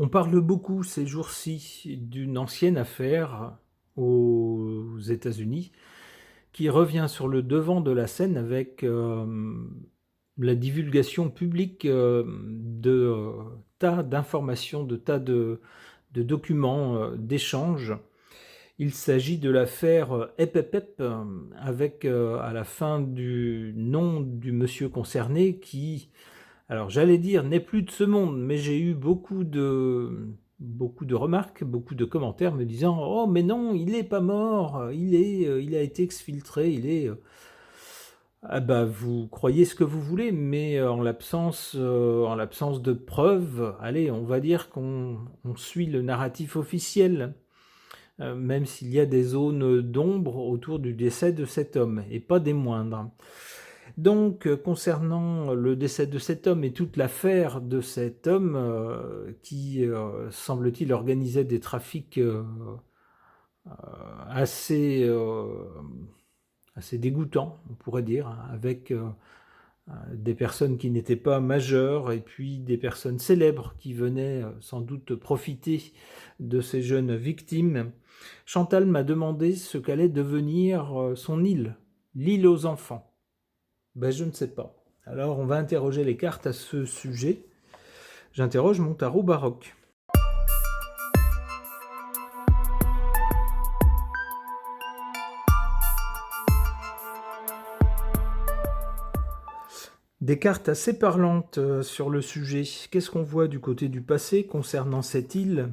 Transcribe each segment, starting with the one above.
On parle beaucoup ces jours-ci d'une ancienne affaire aux États-Unis qui revient sur le devant de la scène avec la divulgation publique de tas d'informations, de tas de documents, d'échanges. Il s'agit de l'affaire Epepep avec à la fin du nom du monsieur concerné qui, alors j'allais dire n'est plus de ce monde, mais j'ai eu beaucoup de remarques, beaucoup de commentaires me disant: «Oh mais non, il est pas mort, il a été exfiltré, il est, ah bah, vous croyez ce que vous voulez, mais en l'absence de preuves, allez, on va dire qu'on suit le narratif officiel, même s'il y a des zones d'ombre autour du décès de cet homme, et pas des moindres. Donc, concernant le décès de cet homme et toute l'affaire de cet homme qui, semble-t-il, organisait des trafics assez, assez dégoûtants, on pourrait dire, hein, avec des personnes qui n'étaient pas majeures et puis des personnes célèbres qui venaient sans doute profiter de ces jeunes victimes. Chantal m'a demandé ce qu'allait devenir son île, l'île aux enfants. Ben, je ne sais pas. Alors, on va interroger les cartes à ce sujet. J'interroge mon tarot baroque. Des cartes assez parlantes sur le sujet. Qu'est-ce qu'on voit du côté du passé concernant cette île?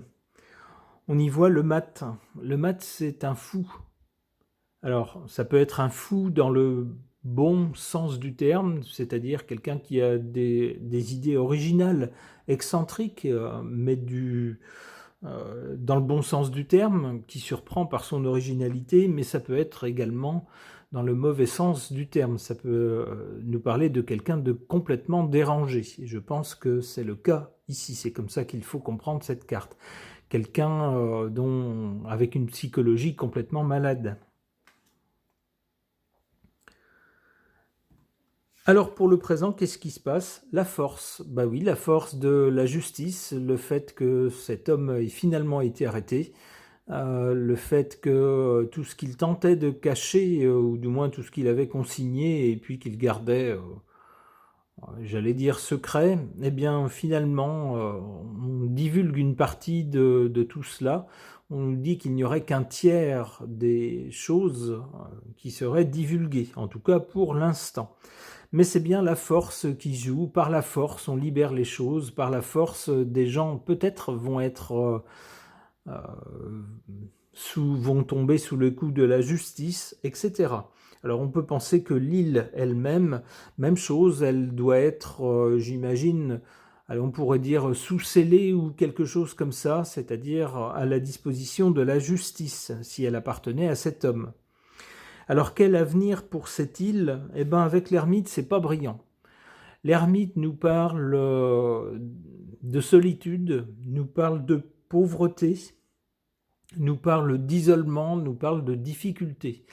On y voit le mat. Le mat, c'est un fou. Alors, ça peut être un fou dans le bon sens du terme, c'est-à-dire quelqu'un qui a des idées originales, excentriques, mais dans le bon sens du terme, qui surprend par son originalité, mais ça peut être également dans le mauvais sens du terme. Ça peut nous parler de quelqu'un de complètement dérangé. Et je pense que c'est le cas ici. C'est comme ça qu'il faut comprendre cette carte. Quelqu'un avec une psychologie complètement malade. Alors pour le présent, qu'est-ce qui se passe? La force. Bah oui, la force de la justice, le fait que cet homme ait finalement été arrêté, le fait que tout ce qu'il tentait de cacher, ou du moins tout ce qu'il avait consigné et puis qu'il gardait, j'allais dire secret, eh bien finalement on divulgue une partie de tout cela. On nous dit qu'il n'y aurait qu'un tiers des choses qui seraient divulguées, en tout cas pour l'instant. Mais c'est bien la force qui joue. Par la force, on libère les choses. Par la force, des gens peut-être vont être vont tomber sous le coup de la justice, etc. Alors on peut penser que l'île elle-même, même chose, elle doit être, j'imagine, on pourrait dire sous scellée ou quelque chose comme ça, c'est-à-dire à la disposition de la justice, si elle appartenait à cet homme. Alors quel avenir pour cette île? Eh bien avec l'ermite, c'est pas brillant. L'ermite nous parle de solitude, nous parle de pauvreté, nous parle d'isolement, nous parle de difficulté.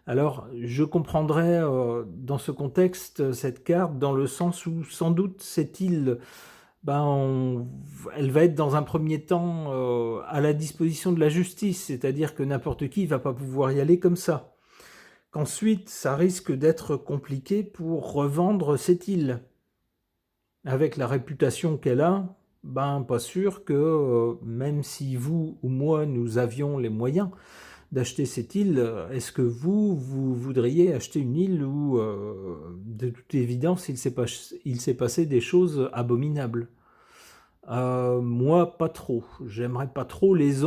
Alors je comprendrais dans ce contexte cette carte dans le sens où sans doute cette île, elle va être dans un premier temps à la disposition de la justice, c'est-à-dire que n'importe qui ne va pas pouvoir y aller comme ça. Qu'ensuite, ça risque d'être compliqué pour revendre cette île. Avec la réputation qu'elle a, pas sûr que, même si vous ou moi, nous avions les moyens d'acheter cette île, est-ce que vous voudriez acheter une île où, de toute évidence, il s'est passé des choses abominables? Moi, pas trop. J'aimerais pas trop les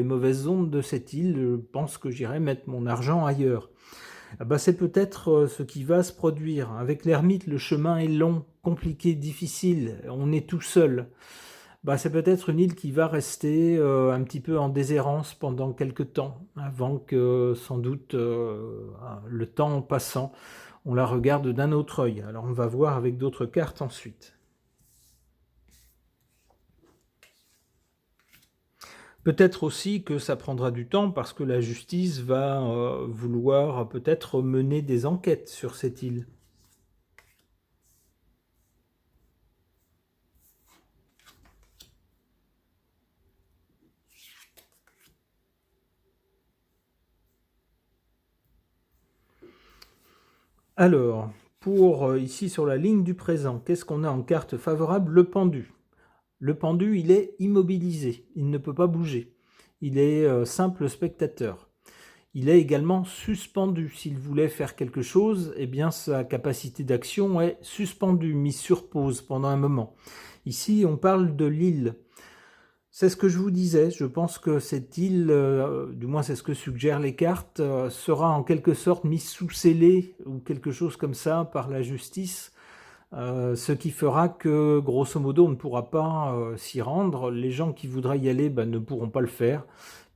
mauvaises ondes de cette île. Je pense que j'irai mettre mon argent ailleurs. Ah bah, c'est peut-être ce qui va se produire. Avec l'ermite, le chemin est long, compliqué, difficile. On est tout seul. Bah, c'est peut-être une île qui va rester un petit peu en déshérence pendant quelque temps, avant que, sans doute, le temps passant, on la regarde d'un autre œil. Alors on va voir avec d'autres cartes ensuite. Peut-être aussi que ça prendra du temps parce que la justice va vouloir peut-être mener des enquêtes sur cette île. Alors, pour ici sur la ligne du présent, qu'est-ce qu'on a en carte favorable? Le pendu. Le pendu, il est immobilisé, il ne peut pas bouger. Il est simple spectateur. Il est également suspendu. S'il voulait faire quelque chose, eh bien sa capacité d'action est suspendue, mise sur pause pendant un moment. Ici, on parle de l'île. C'est ce que je vous disais, je pense que cette île, du moins c'est ce que suggèrent les cartes, sera en quelque sorte mise sous scellé ou quelque chose comme ça par la justice, ce qui fera que grosso modo on ne pourra pas s'y rendre. Les gens qui voudraient y aller ne pourront pas le faire,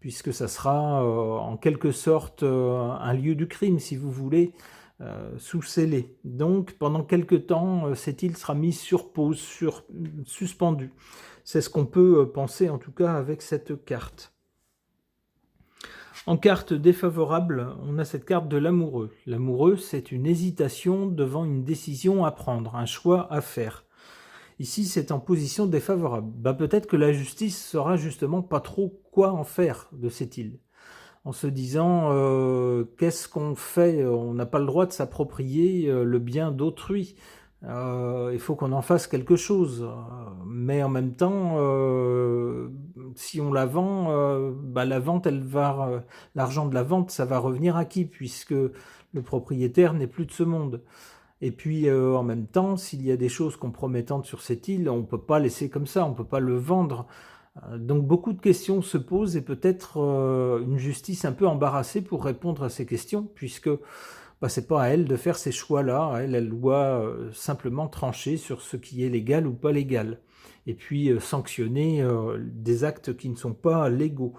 puisque ça sera en quelque sorte un lieu du crime, si vous voulez, sous scellé. Donc pendant quelque temps, cette île sera mise sur pause, suspendue. C'est ce qu'on peut penser en tout cas avec cette carte. En carte défavorable, on a cette carte de l'amoureux. L'amoureux, c'est une hésitation devant une décision à prendre, un choix à faire. Ici, c'est en position défavorable. Peut-être que la justice saura justement pas trop quoi en faire de cette île. En se disant, qu'est-ce qu'on fait? On n'a pas le droit de s'approprier le bien d'autrui. Il faut qu'on en fasse quelque chose. Mais en même temps, si on la vend, la vente, l'argent de la vente, ça va revenir à qui? Puisque le propriétaire n'est plus de ce monde. Et puis, en même temps, s'il y a des choses compromettantes sur cette île, on ne peut pas laisser comme ça, on ne peut pas le vendre. Donc beaucoup de questions se posent et peut-être une justice un peu embarrassée pour répondre à ces questions, puisque c'est pas à elle de faire ces choix-là. Elle doit simplement trancher sur ce qui est légal ou pas légal, et puis sanctionner des actes qui ne sont pas légaux.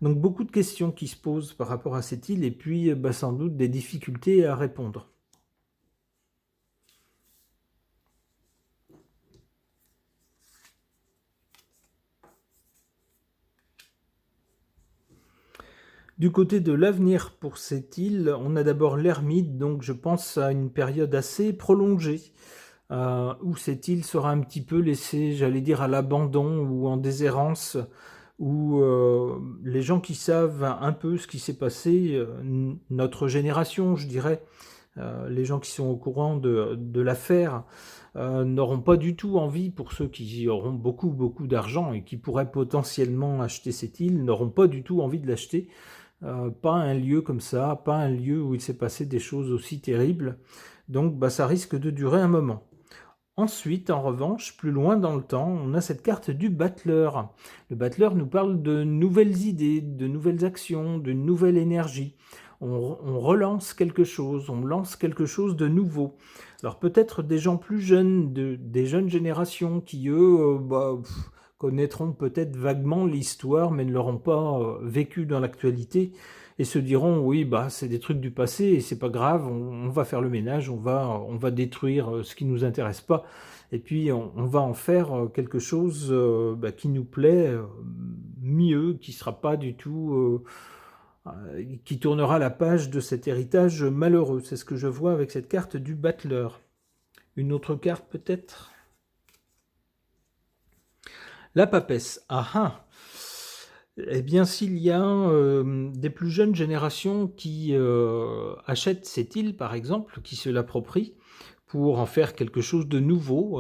Donc beaucoup de questions qui se posent par rapport à cette île, et puis sans doute des difficultés à répondre. Du côté de l'avenir pour cette île, on a d'abord l'ermite, donc je pense à une période assez prolongée, où cette île sera un petit peu laissée, j'allais dire, à l'abandon ou en déshérence, où les gens qui savent un peu ce qui s'est passé, notre génération, je dirais, les gens qui sont au courant de l'affaire, n'auront pas du tout envie, pour ceux qui auront beaucoup d'argent et qui pourraient potentiellement acheter cette île, n'auront pas du tout envie de l'acheter. Pas un lieu comme ça, pas un lieu où il s'est passé des choses aussi terribles. Donc ça risque de durer un moment. Ensuite, en revanche, plus loin dans le temps, on a cette carte du battleur. Le battleur nous parle de nouvelles idées, de nouvelles actions, d'une nouvelle énergie. On relance quelque chose, on lance quelque chose de nouveau. Alors peut-être des gens plus jeunes, des jeunes générations qui, eux, connaîtront peut-être vaguement l'histoire, mais ne l'auront pas vécu dans l'actualité, et se diront, oui, c'est des trucs du passé, et c'est pas grave, on va faire le ménage, on va détruire ce qui nous intéresse pas, et puis on va en faire quelque chose qui nous plaît mieux, qui sera pas du tout... qui tournera la page de cet héritage malheureux. C'est ce que je vois avec cette carte du battleur. Une autre carte peut-être? La papesse. Eh bien, s'il y a des plus jeunes générations qui achètent cette île, par exemple, qui se l'approprient pour en faire quelque chose de nouveau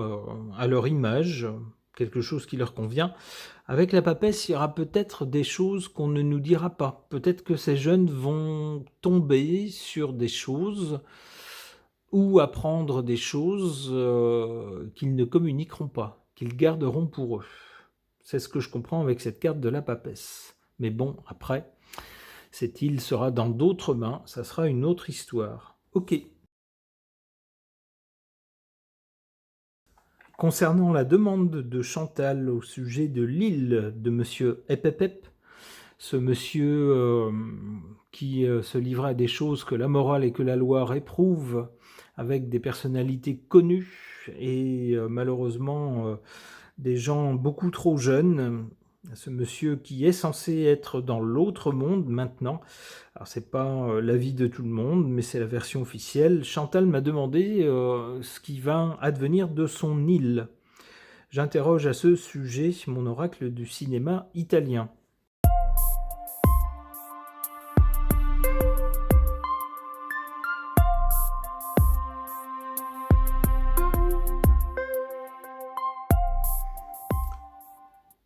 à leur image, quelque chose qui leur convient, avec la papesse, il y aura peut-être des choses qu'on ne nous dira pas. Peut-être que ces jeunes vont tomber sur des choses ou apprendre des choses qu'ils ne communiqueront pas, qu'ils garderont pour eux. C'est ce que je comprends avec cette carte de la papesse. Mais bon, après, cette île sera dans d'autres mains, ça sera une autre histoire. Ok. Concernant la demande de Chantal au sujet de l'île de monsieur Epepep, ce monsieur qui se livrait à des choses que la morale et que la loi réprouvent, avec des personnalités connues et malheureusement des gens beaucoup trop jeunes, ce monsieur qui est censé être dans l'autre monde maintenant. Alors c'est pas l'avis de tout le monde, mais c'est la version officielle. Chantal m'a demandé ce qui va advenir de son île. J'interroge à ce sujet mon oracle du cinéma italien.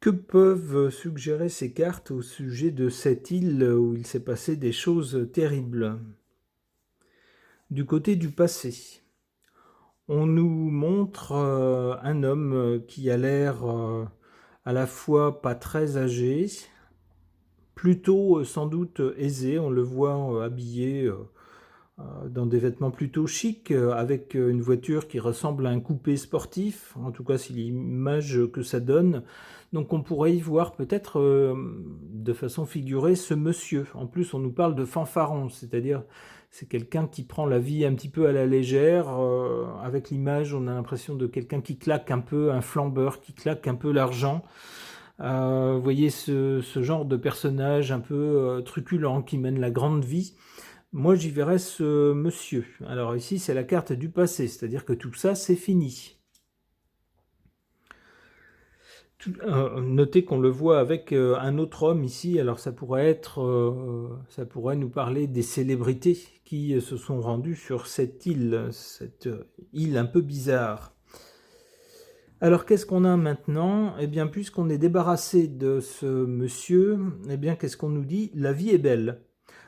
Que peuvent suggérer ces cartes au sujet de cette île où il s'est passé des choses terribles? Du côté du passé, on nous montre un homme qui a l'air à la fois pas très âgé, plutôt sans doute aisé. On le voit habillé dans des vêtements plutôt chics, avec une voiture qui ressemble à un coupé sportif, en tout cas c'est l'image que ça donne. Donc on pourrait y voir peut-être de façon figurée ce monsieur. En plus on nous parle de fanfaron, c'est-à-dire c'est quelqu'un qui prend la vie un petit peu à la légère. Avec l'image on a l'impression de quelqu'un qui claque un peu, un flambeur, qui claque un peu l'argent. Vous voyez ce genre de personnage un peu truculent qui mène la grande vie. Moi, j'y verrais ce monsieur. Alors ici, c'est la carte du passé, c'est-à-dire que tout ça, c'est fini. Notez qu'on le voit avec un autre homme ici. Alors ça pourrait nous parler des célébrités qui se sont rendues sur cette île un peu bizarre. Alors qu'est-ce qu'on a maintenant? Eh bien, puisqu'on est débarrassé de ce monsieur, eh bien, qu'est-ce qu'on nous dit? La vie est belle.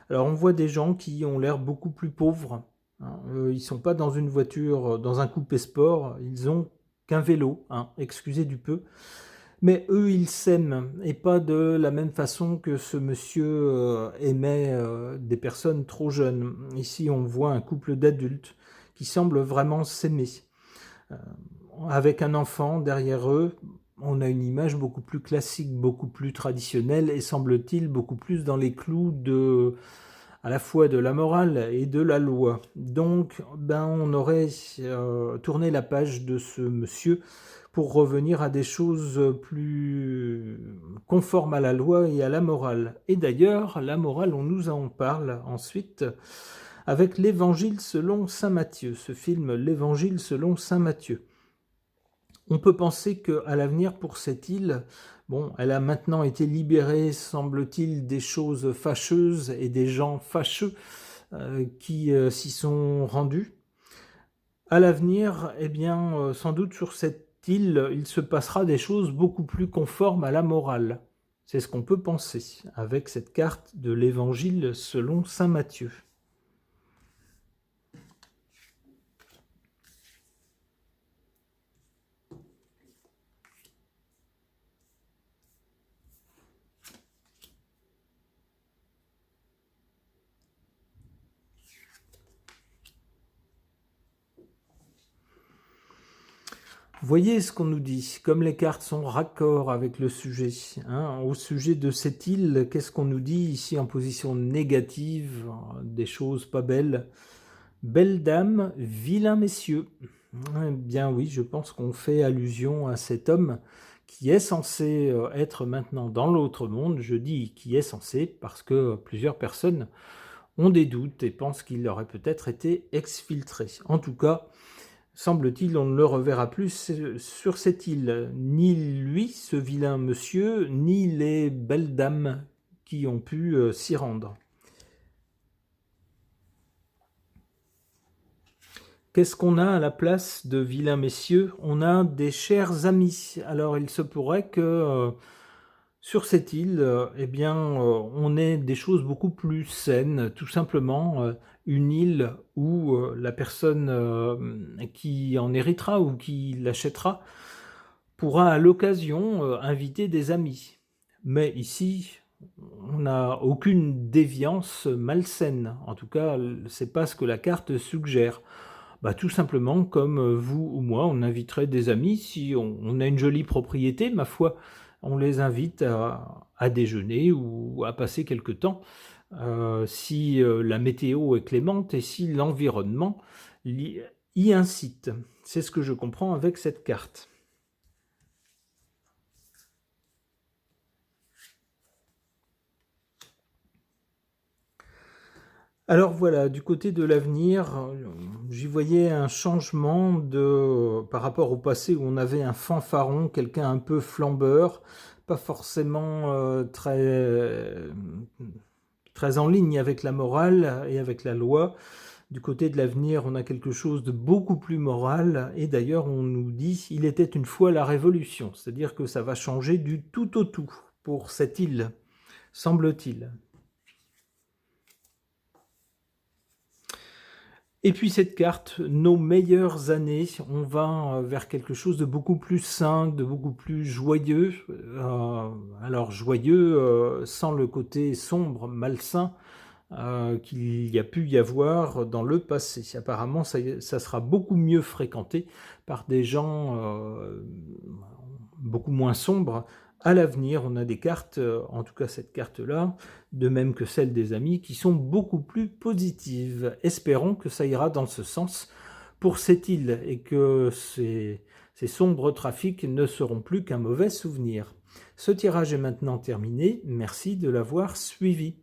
Alors on voit des gens qui ont l'air beaucoup plus pauvres. Hein. Ils ne sont pas dans une voiture, dans un coupé sport, ils ont qu'un vélo, hein, excusez du peu. Mais eux, ils s'aiment, et pas de la même façon que ce monsieur aimait des personnes trop jeunes. Ici, on voit un couple d'adultes qui semblent vraiment s'aimer. Avec un enfant derrière eux, on a une image beaucoup plus classique, beaucoup plus traditionnelle, et semble-t-il beaucoup plus dans les clous à la fois de la morale et de la loi. Donc, on aurait tourné la page de ce monsieur pour revenir à des choses plus conformes à la loi et à la morale. Et d'ailleurs, la morale, on nous en parle ensuite avec l'Évangile selon saint Matthieu, ce film l'Évangile selon saint Matthieu. On peut penser qu'à l'avenir, pour cette île, elle a maintenant été libérée, semble-t-il, des choses fâcheuses et des gens fâcheux qui s'y sont rendus. À l'avenir, sans doute sur cette île, il se passera des choses beaucoup plus conformes à la morale. C'est ce qu'on peut penser avec cette carte de l'Évangile selon saint Matthieu. Voyez ce qu'on nous dit, comme les cartes sont raccord avec le sujet. Hein, au sujet de cette île, qu'est-ce qu'on nous dit ici en position négative? Des choses pas belles. Belle dame, vilain messieurs. Eh bien oui, je pense qu'on fait allusion à cet homme qui est censé être maintenant dans l'autre monde. Je dis qui est censé parce que plusieurs personnes ont des doutes et pensent qu'il aurait peut-être été exfiltré. En tout cas, semble-t-il, on ne le reverra plus sur cette île. Ni lui, ce vilain monsieur, ni les belles dames qui ont pu s'y rendre. Qu'est-ce qu'on a à la place de vilains messieurs? On a des chers amis. Alors il se pourrait que sur cette île, on ait des choses beaucoup plus saines, tout simplement une île où la personne qui en héritera ou qui l'achètera pourra à l'occasion inviter des amis. Mais ici, on n'a aucune déviance malsaine. En tout cas, c'est pas ce que la carte suggère. Tout simplement, comme vous ou moi, on inviterait des amis. Si on a une jolie propriété, ma foi, on les invite à déjeuner ou à passer quelque temps. Si la météo est clémente et si l'environnement y incite. C'est ce que je comprends avec cette carte. Alors voilà, du côté de l'avenir, j'y voyais un changement par rapport au passé où on avait un fanfaron, quelqu'un un peu flambeur, pas forcément très en ligne avec la morale et avec la loi. Du côté de l'avenir, on a quelque chose de beaucoup plus moral, et d'ailleurs on nous dit il était une fois la révolution, c'est-à-dire que ça va changer du tout au tout pour cette île, semble-t-il. Et puis cette carte, nos meilleures années, on va vers quelque chose de beaucoup plus sain, de beaucoup plus joyeux. Alors joyeux sans le côté sombre, malsain qu'il y a pu y avoir dans le passé. Apparemment, ça sera beaucoup mieux fréquenté par des gens beaucoup moins sombres. À l'avenir, on a des cartes, en tout cas cette carte-là, de même que celle des amis, qui sont beaucoup plus positives. Espérons que ça ira dans ce sens pour cette île et que ces sombres trafics ne seront plus qu'un mauvais souvenir. Ce tirage est maintenant terminé. Merci de l'avoir suivi.